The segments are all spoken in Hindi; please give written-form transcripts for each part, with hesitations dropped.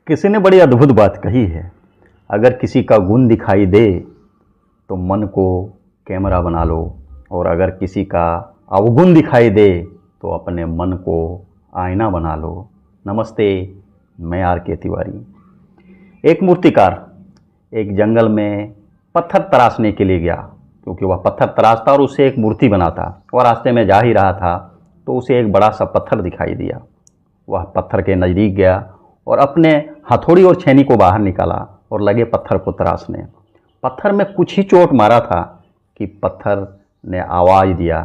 किसी ने बड़ी अद्भुत बात कही है, अगर किसी का गुण दिखाई दे तो मन को कैमरा बना लो, और अगर किसी का अवगुण दिखाई दे तो अपने मन को आईना बना लो। नमस्ते, मैं R.K. तिवारी। एक मूर्तिकार एक जंगल में पत्थर तराशने के लिए गया, क्योंकि वह पत्थर तराशता और उससे एक मूर्ति बनाता। वह रास्ते में जा ही रहा था तो उसे एक बड़ा सा पत्थर दिखाई दिया। वह पत्थर के नज़दीक गया और अपने हथौड़ी और छेनी को बाहर निकाला और लगे पत्थर को तराशने। पत्थर में कुछ ही चोट मारा था कि पत्थर ने आवाज़ दिया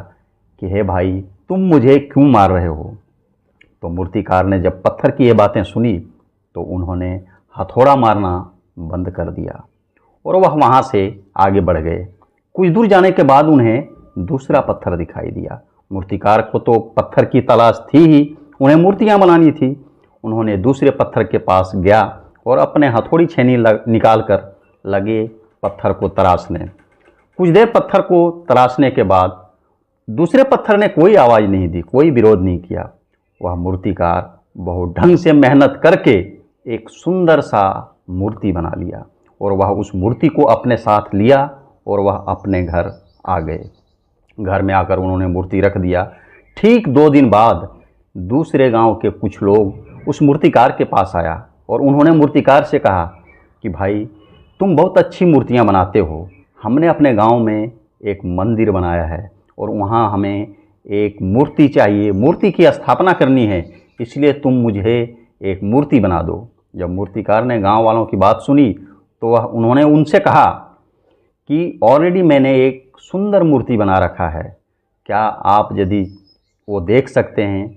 कि हे भाई, तुम मुझे क्यों मार रहे हो। तो मूर्तिकार ने जब पत्थर की ये बातें सुनी तो उन्होंने हथौड़ा मारना बंद कर दिया और वह वहाँ से आगे बढ़ गए। कुछ दूर जाने के बाद उन्हें दूसरा पत्थर दिखाई दिया। मूर्तिकार को तो पत्थर की तलाश थी ही, उन्हें मूर्तियाँ बनानी थी। उन्होंने दूसरे पत्थर के पास गया और अपने हथौड़ी छेनी निकाल कर लगे पत्थर को तराशने। कुछ देर पत्थर को तराशने के बाद दूसरे पत्थर ने कोई आवाज़ नहीं दी, कोई विरोध नहीं किया। वह मूर्तिकार बहुत ढंग से मेहनत करके एक सुंदर सा मूर्ति बना लिया और वह उस मूर्ति को अपने साथ लिया और वह अपने घर आ गए। घर में आकर उन्होंने मूर्ति रख दिया। ठीक 2 दिन बाद दूसरे गांव के कुछ लोग उस मूर्तिकार के पास आया और उन्होंने मूर्तिकार से कहा कि भाई, तुम बहुत अच्छी मूर्तियां बनाते हो। हमने अपने गांव में एक मंदिर बनाया है और वहां हमें एक मूर्ति चाहिए, मूर्ति की स्थापना करनी है, इसलिए तुम मुझे एक मूर्ति बना दो। जब मूर्तिकार ने गांव वालों की बात सुनी तो उन्होंने उनसे कहा कि ऑलरेडी मैंने एक सुंदर मूर्ति बना रखा है, क्या आप यदि वो देख सकते हैं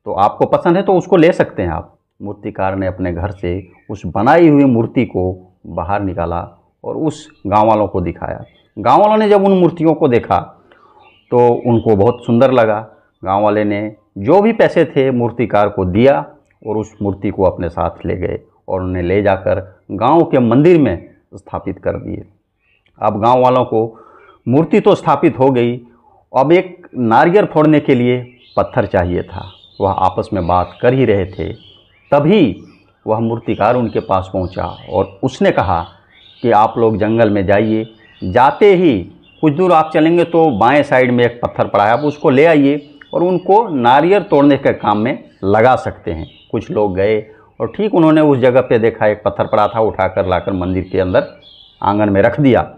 तो आपको पसंद है तो उसको ले सकते हैं आप। मूर्तिकार ने अपने घर से उस बनाई हुई मूर्ति को बाहर निकाला और उस गांव वालों को दिखाया। गांव वालों ने जब उन मूर्तियों को देखा तो उनको बहुत सुंदर लगा। गांव वाले ने जो भी पैसे थे मूर्तिकार को दिया और उस मूर्ति को अपने साथ ले गए और उन्हें ले जाकर गांव के मंदिर में स्थापित कर दिए। अब गांव वालों को मूर्ति तो स्थापित हो गई, अब एक नारियल फोड़ने के लिए पत्थर चाहिए था। वह आपस में बात कर ही रहे थे, तभी वह मूर्तिकार उनके पास पहुंचा और उसने कहा कि आप लोग जंगल में जाइए, जाते ही कुछ दूर आप चलेंगे तो बाएं साइड में एक पत्थर पड़ा है, आप उसको ले आइए और उनको नारियल तोड़ने के काम में लगा सकते हैं। कुछ लोग गए और ठीक उन्होंने उस जगह पे देखा एक पत्थर पड़ा था, उठाकर लाकर मंदिर के अंदर आंगन में रख दिया।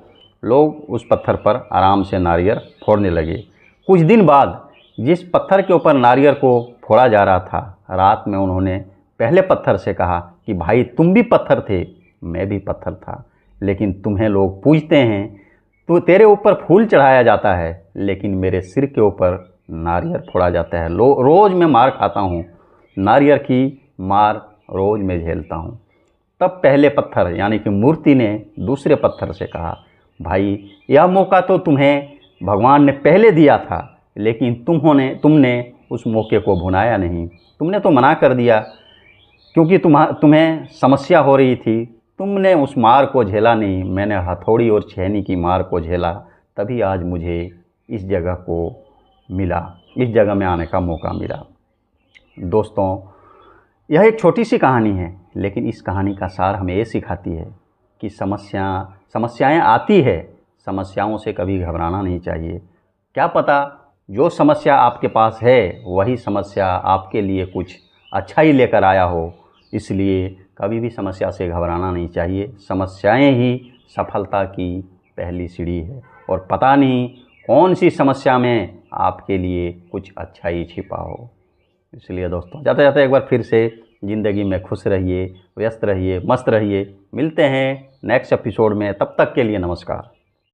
लोग उस पत्थर पर आराम से नारियल फोड़ने लगे। कुछ दिन बाद जिस पत्थर के ऊपर नारियल को फोड़ा जा रहा था, रात में उन्होंने पहले पत्थर से कहा कि भाई, तुम भी पत्थर थे, मैं भी पत्थर था, लेकिन तुम्हें लोग पूजते हैं, तो तेरे ऊपर फूल चढ़ाया जाता है, लेकिन मेरे सिर के ऊपर नारियल फोड़ा जाता है। रोज़ मैं मार खाता हूँ, नारियल की मार रोज़ मैं झेलता हूँ। तब पहले पत्थर यानी कि मूर्ति ने दूसरे पत्थर से कहा, भाई, यह मौका तो तुम्हें भगवान ने पहले दिया था, लेकिन तुमने उस मौके को भुनाया नहीं। तुमने तो मना कर दिया क्योंकि तुम्हें समस्या हो रही थी, तुमने उस मार को झेला नहीं। मैंने हथौड़ी और छेनी की मार को झेला, तभी आज मुझे इस जगह को मिला, इस जगह में आने का मौका मिला। दोस्तों, यह एक छोटी सी कहानी है, लेकिन इस कहानी का सार हमें ये सिखाती है कि समस्याएं आती है, समस्याओं से कभी घबराना नहीं चाहिए। क्या पता जो समस्या आपके पास है वही समस्या आपके लिए कुछ अच्छा ही लेकर आया हो, इसलिए कभी भी समस्या से घबराना नहीं चाहिए। समस्याएं ही सफलता की पहली सीढ़ी है और पता नहीं कौन सी समस्या में आपके लिए कुछ अच्छा ही छिपा हो। इसलिए दोस्तों, जाते जाते एक बार फिर से ज़िंदगी में खुश रहिए, व्यस्त रहिए, मस्त रहिए। मिलते हैं नेक्स्ट एपिसोड में, तब तक के लिए नमस्कार।